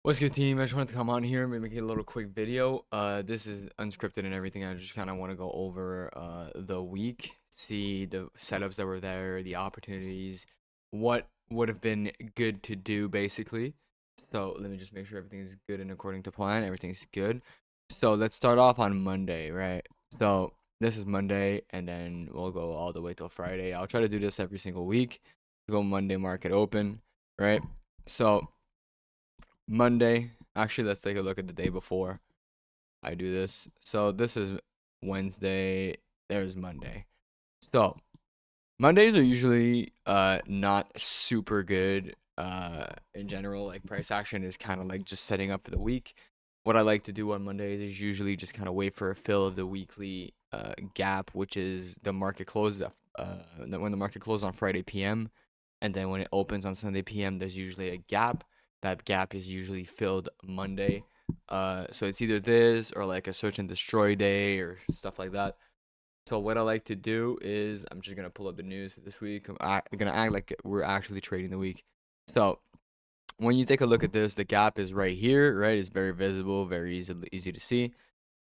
What's good, team? I just wanted to come on here and make a little quick video. This is unscripted and everything. I just kind of want to go over the week, see the setups that were there, the opportunities, what would have been good to do, basically. So let me just make sure everything's good and according to plan. Everything's good. So let's start off on Monday, right? So this is Monday, and then we'll go all the way till Friday. I'll try to do this every single week. Go Monday market open, right? So Monday. Actually, let's take a look at the day before I do this. So this is Wednesday. There's Monday. So Mondays are usually not super good in general. Like price action is kind of like just setting up for the week. What I like to do on Mondays is usually just kind of wait for a fill of the weekly gap, which is the market closes when the market closes on Friday p.m. and then when it opens on Sunday p.m. there's usually a gap. That gap is usually filled Monday. So it's either this or like a search and destroy day or stuff like that. So what I like to do is I'm just gonna pull up the news for this week. I'm gonna act like we're actually trading the week. So when you take a look at this, the gap is right here, right? It's very visible, very easy to see.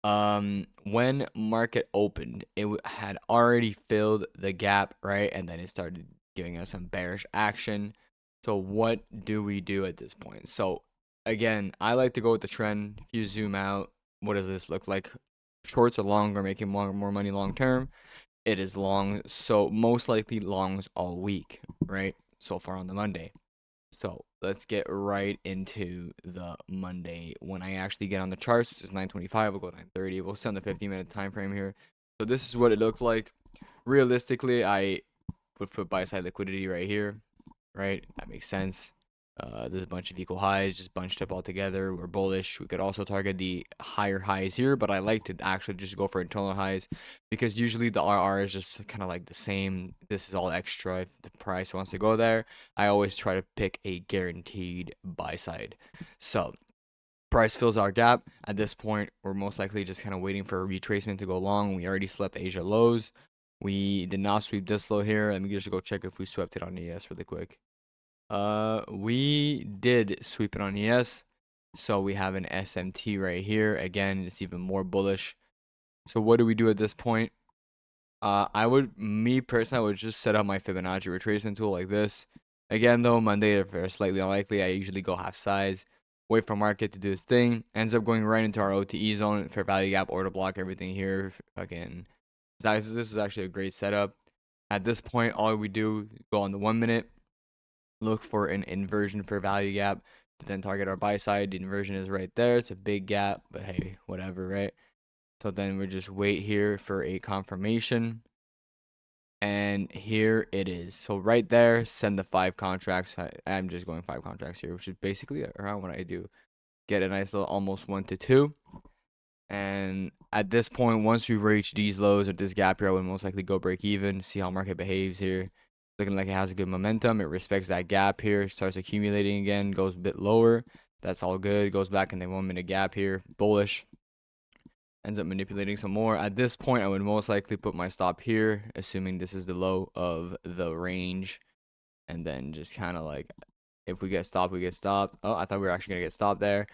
When market opened, it had already filled the gap, right? And then it started giving us some bearish action. So what do we do at this point? So again, I like to go with the trend. If you zoom out, what does this look like? Shorts are longer, making more money long term. It is long, so most likely longs all week, right? So far on the Monday. So let's get right into the Monday. When I actually get on the charts, which is 9:25, we'll go 9:30. We'll send the 15-minute time frame here. So this is what it looked like. Realistically, I would put buy side liquidity right here, right? That makes sense. There's a bunch of equal highs just bunched up all together. We're bullish. We could also target the higher highs here, but I like to actually just go for internal highs because usually the RR is just kind of like the same. This is all extra. If the price wants to go there, I always try to pick a guaranteed buy side. So price fills our gap. At this point, we're most likely just kind of waiting for a retracement to go long. We already slept Asia lows. We did not sweep this low here. Let me just go check if we swept it on ES really quick. We did sweep it on ES. So we have an SMT right here. Again, it's even more bullish. So what do we do at this point? Me personally, I would just set up my Fibonacci retracement tool like this. Again, though, Monday, if they're slightly unlikely, I usually go half size. Wait for market to do its thing. Ends up going right into our OTE zone, fair value gap, order block, everything here. Again, this is actually a great setup. At this point, all we do, go on the 1 minute, look for an inversion for value gap to then target our buy side. The inversion is right there. It's a big gap, but hey, whatever, right? So then we just wait here for a confirmation. And here it is. So right there, send the 5 contracts. I'm just going 5 contracts here, which is basically around what I do. Get a nice little almost 1 to 2. And at this point, once we reach these lows or this gap here, I would most likely go break even, see how market behaves here. Looking like it has a good momentum. It respects that gap here, starts accumulating again, goes a bit lower. That's all good. Goes back in the 1 minute gap here, bullish. Ends up manipulating some more. At this point, I would most likely put my stop here, assuming this is the low of the range. And then just kind of like, if we get stopped, we get stopped. Oh, I thought we were actually going to get stopped there.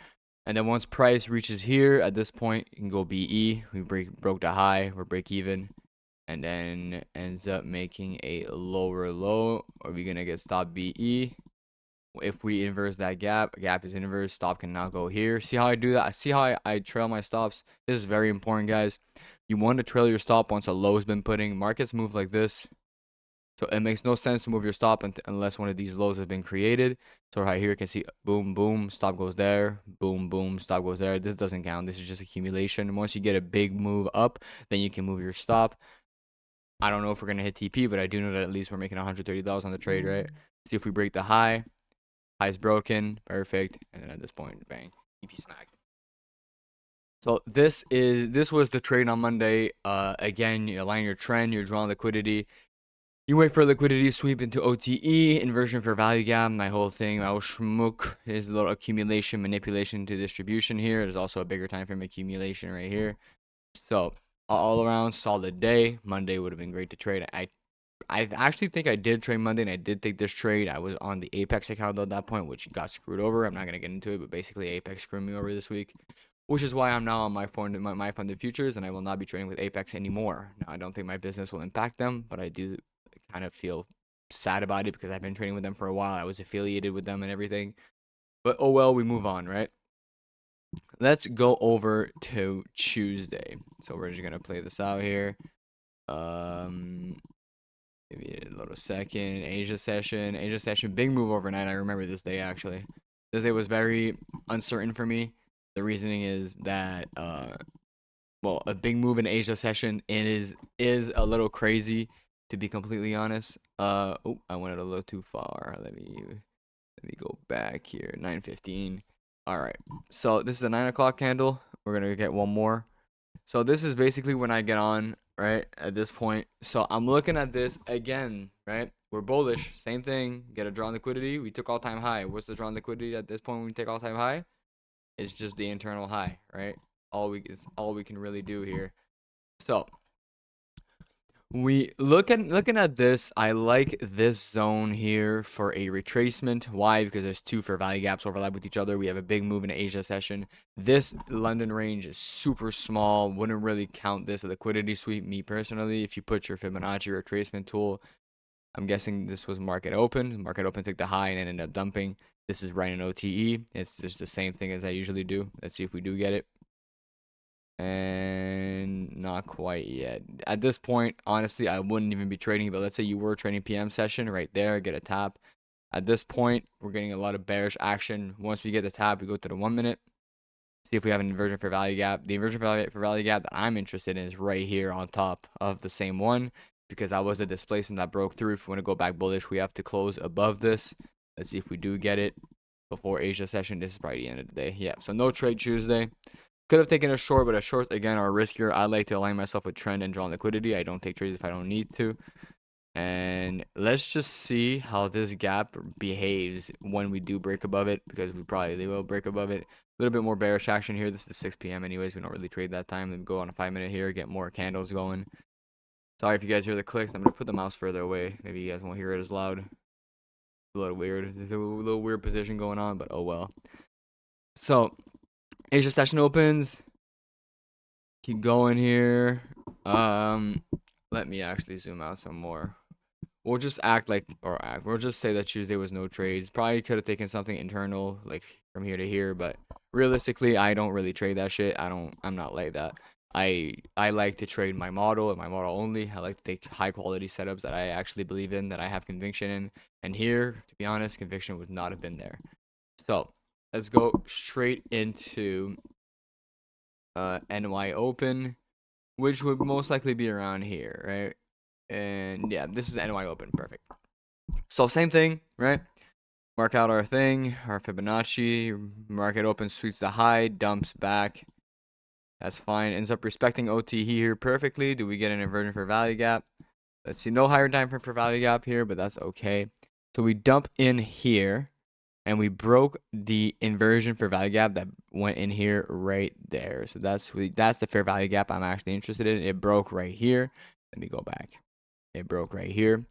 And then once price reaches here, at this point, you can go BE. We broke the high. We're break even. And then ends up making a lower low. Are we going to get stopped BE? If we inverse that gap is inverse, stop can now go here. See how I do that? See how I trail my stops? This is very important, guys. You want to trail your stop once a low has been putting. Markets move like this. So it makes no sense to move your stop unless one of these lows have been created. So right here you can see boom, boom, stop goes there. Boom, boom, stop goes there. This doesn't count. This is just accumulation. Once you get a big move up, then you can move your stop. I don't know if we're going to hit TP, but I do know that at least we're making $130 on the trade, right? See if we break the high. High's broken. Perfect. And then at this point, bang. TP smacked. So this was the trade on Monday. Again, you align your trend, you're drawing liquidity. You wait for liquidity sweep into OTE, inversion for value gap. My whole thing, my whole schmook is a little accumulation, manipulation to distribution here. There's also a bigger time frame accumulation right here. So all around solid day. Monday would have been great to trade. I actually think I did trade Monday, and I did take this trade. I was on the Apex account though at that point, which got screwed over. I'm not gonna get into it, but basically Apex screwed me over this week, which is why I'm now on my funded futures, and I will not be trading with Apex anymore. Now, I don't think my business will impact them, but I do kind of feel sad about it because I've been trading with them for a while. I was affiliated with them and everything. But oh well, we move on, right? Let's go over to Tuesday. So we're just gonna play this out here. Give me a little second. Asia session, big move overnight. I remember this day actually. This day was very uncertain for me. The reasoning is that well, a big move in Asia session is a little crazy, to be completely honest. Oh, I went a little too far. Let me go back here. 9:15. All right. So this is a 9 o'clock candle. We're gonna get one more. So this is basically when I get on, right, at this point. So I'm looking at this again, right? We're bullish. Same thing. Get a drawn liquidity. We took all-time high. What's the drawn liquidity at this point when we take all-time high? It's just the internal high, right? It's all we can really do here. So we looking at this. I like this zone here for a retracement. Why? Because there's two fair value gaps overlap with each other. We have a big move in Asia session. This London range is super small. Wouldn't really count this a liquidity sweep, me personally. If you put your Fibonacci retracement tool, I'm guessing this was market open. Market open took the high and ended up dumping. This is right in OTE. It's just the same thing as I usually do. Let's see if we do get it. And not quite yet. At this point, honestly, I wouldn't even be trading, but let's say you were trading PM session right there, get a tap. At this point, we're getting a lot of bearish action. Once we get the tap, we go to the 1 minute, see if we have an inversion for value gap. The inversion for value gap that I'm interested in is right here on top of the same one, because that was a displacement that broke through. If we want to go back bullish, we have to close above this. Let's see if we do get it before Asia session. This is probably the end of the day. Yeah, so no trade Tuesday. Could have taken a short, but a short again are riskier. I like to align myself with trend and draw liquidity. I don't take trades if I don't need to. And let's just see how this gap behaves when we do break above it, because we probably will break above it. A little bit more bearish action here. This is 6 p.m. anyways. We don't really trade that time. Then go on a 5 minute here, get more candles going. Sorry if you guys hear the clicks. I'm gonna put the mouse further away. Maybe you guys won't hear it as loud. A little weird. There's a little weird position going on, but oh well. So Asia session opens. Keep going here. Let me actually zoom out some more. We'll just we'll just say that Tuesday was no trades. Probably could have taken something internal, like from here to here, but realistically, I don't really trade that shit. I'm not like that. I like to trade my model and my model only. I like to take high quality setups that I actually believe in, that I have conviction in. And here, to be honest, conviction would not have been there. So let's go straight into NY open, which would most likely be around here, right? And yeah, this is NY open. Perfect. So same thing, right? Mark out our thing, our Fibonacci. Market open, sweeps the high, dumps back. That's fine. Ends up respecting OT here perfectly. Do we get an inversion for value gap? Let's see. No higher time frame for value gap here, but that's okay. So we dump in here, and we broke the inversion for value gap that went in here right there. So that's the fair value gap I'm actually interested in. It broke right here. Let me go back. It broke right here.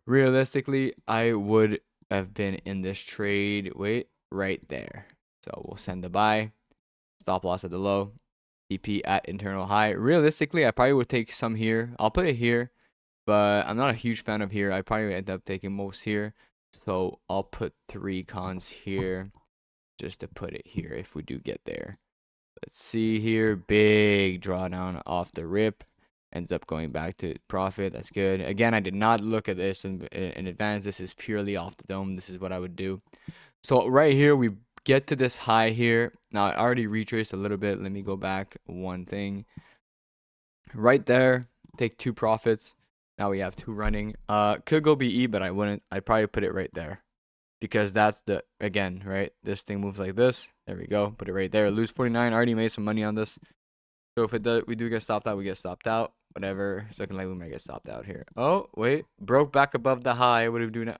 Realistically, I would have been in this trade. Wait, right there. So we'll send the buy. Stop loss at the low. TP at internal high. Realistically, I probably would take some here. I'll put it here, but I'm not a huge fan of here. I probably end up taking most here. So I'll put 3 cons here just to put it here if we do get there. Let's see here. Big drawdown off the rip. Ends up going back to profit. That's good. Again, I did not look at this in advance. This is purely off the dome. This is what I would do. So right here, we get to this high here. Now, I already retraced a little bit. Let me go back one thing. Right there, take 2 profits. Now we have 2 running. Could go BE, but I wouldn't. I'd probably put it right there, because that's the, again, right? This thing moves like this. There we go. Put it right there. Lose 49. Already made some money on this. So if it does, we do get stopped out, we get stopped out. Whatever. It's looking like we might get stopped out here. Oh, wait. Broke back above the high. What do we do now?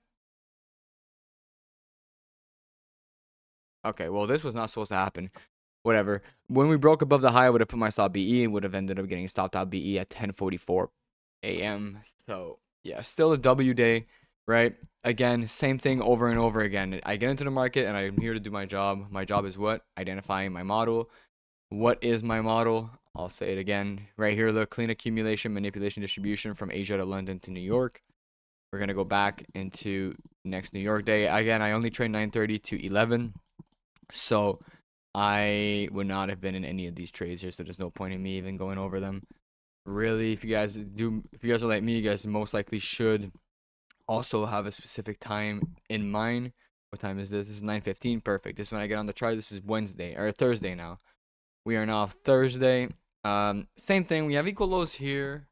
Okay, well, this was not supposed to happen. Whatever. When we broke above the high, I would have put my stop BE and would have ended up getting stopped out BE at 10:44 a.m. So Yeah, still a W day, right? Again, same thing over and over again. I get into the market and I'm here to do my job. My job is what? Identifying my model. What is my model? I'll say it again. Right here, look, clean accumulation, manipulation, distribution from Asia to London to New York. We're going to go back into next New York day. Again, I only trade 9:30 to 11. So I would not have been in any of these trades here. So there's no point in me even going over them. Really, if you guys are like me, you guys most likely should also have a specific time in mind. What time is this? This is 9:15. Perfect. This is when I get on the chart. This is Wednesday or Thursday now. We are now Thursday. Same thing. We have equal lows here.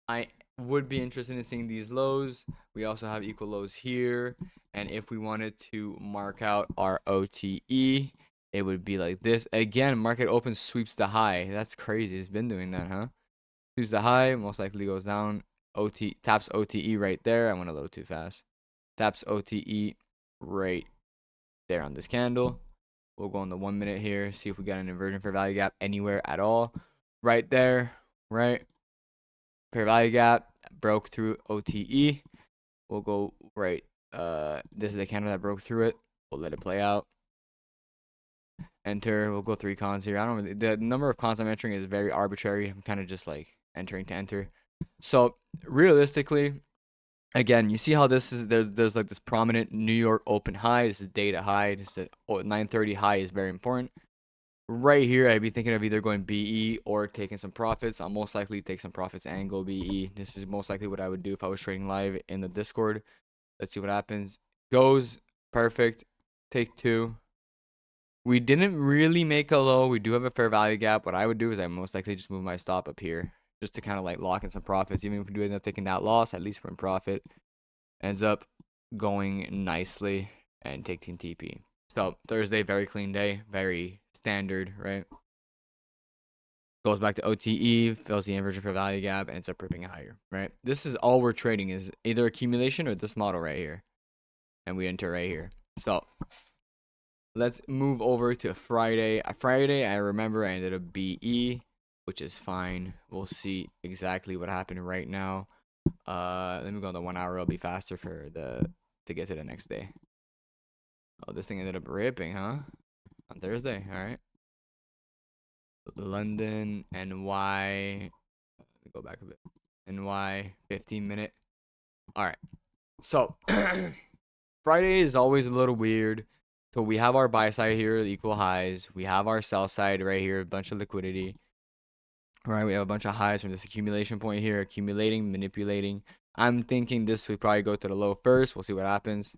I would be interested in seeing these lows. We also have equal lows here. And if we wanted to mark out our OTE, it would be like this. Again, market open sweeps the high. That's crazy. It's been doing that, huh? Sweeps the high, most likely goes down. Taps OTE right there. I went a little too fast. Taps OTE right there on this candle. We'll go on the 1 minute here, see if we got an inversion fair value gap anywhere at all. Right there, right? Fair value gap broke through OTE. We'll go right. This is the candle that broke through it. We'll let it play out. Enter. We'll go 3 cons here. I don't really. The number of cons I'm entering is very arbitrary. I'm kind of just like entering to enter. So realistically, again, you see how this is there's like this prominent New York open high. This is data high. This is 9:30 high is very important. Right here, I'd be thinking of either going BE or taking some profits. I'll most likely take some profits and go BE. This is most likely what I would do if I was trading live in the Discord. Let's see what happens. Goes perfect. Take 2. We didn't really make a low. We do have a fair value gap. What I would do is I most likely just move my stop up here just to kind of like lock in some profits. Even if we do end up taking that loss, at least we're in profit. Ends up going nicely and taking TP. So Thursday, very clean day, very standard, right? Goes back to OTE, fills the inversion fair value gap, and ends up ripping higher, right? This is all we're trading is either accumulation or this model right here. And we enter right here. So let's move over to Friday. Friday, I remember I ended up BE, which is fine. We'll see exactly what happened right now. Let me go on the 1 hour. It'll be faster to get to the next day. Oh, this thing ended up ripping, huh? On Thursday. All right. London, NY. Let me go back a bit. NY, 15-minute. All right. So Friday is always a little weird. So we have our buy side here, the equal highs. We have our sell side right here, a bunch of liquidity. All right, we have a bunch of highs from this accumulation point here, accumulating, manipulating. I'm thinking this would probably go to the low first. We'll see what happens.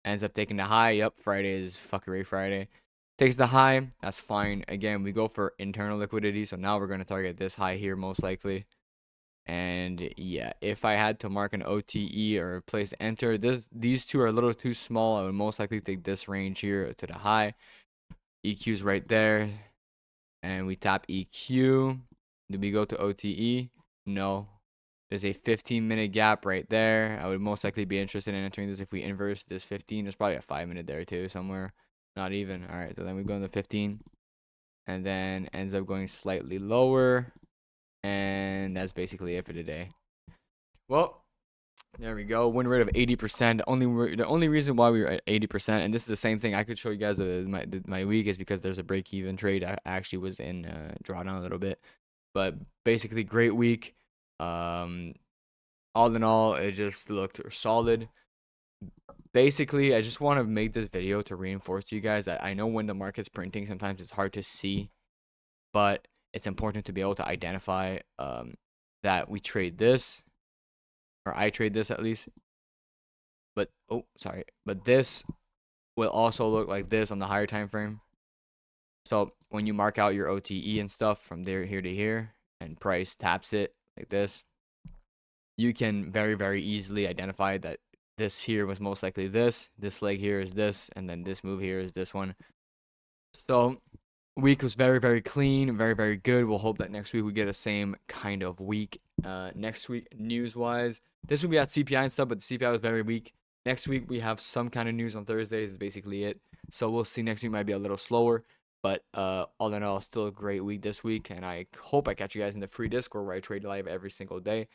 Ends up taking the high. Yep, Friday is fuckery Friday. Takes the high. That's fine. Again, we go for internal liquidity. So now we're going to target this high here most likely. And yeah, if I had to mark an OTE or place enter, these two are a little too small. I would most likely take this range here to the high. EQ's right there. And we tap EQ. Do we go to OTE? No. There's a 15-minute gap right there. I would most likely be interested in entering this if we inverse this 15. There's probably a 5-minute there too somewhere. Not even. All right, so then we go into 15. And then ends up going slightly lower. And that's basically it for today. Well, there we go. Win rate of 80%. The only reason why we were at 80%, and this is the same thing I could show you guys my week, is because there's a break-even trade. I actually was in drawdown a little bit. But basically, great week. All in all, it just looked solid. Basically, I just want to make this video to reinforce to you guys that I know when the market's printing, sometimes it's hard to see, but it's important to be able to identify that we trade this, or I trade this at least. But but this will also look like this on the higher time frame. So when you mark out your OTE and stuff from here to here, and price taps it like this, you can very, very easily identify that this here was most likely this leg here is this, and then this move here is this one. So week was very, very clean, very, very good. We'll hope that next week we get the same kind of week. Next week, news-wise, this week we had CPI and stuff, but the CPI was very weak. Next week we have some kind of news on Thursdays. Is basically it. So we'll see. Next week might be a little slower, but all in all, still a great week this week. And I hope I catch you guys in the free Discord where I trade live every single day.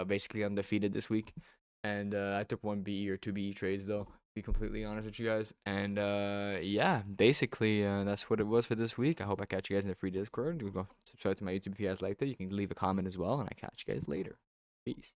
basically undefeated this week. And I took one BE or two BE trades though, to be completely honest with you guys. And yeah, basically that's what it was for this week. I hope I catch you guys in the free Discord. You go subscribe to my YouTube if you guys liked it. You can leave a comment as well, and I catch you guys later. Peace.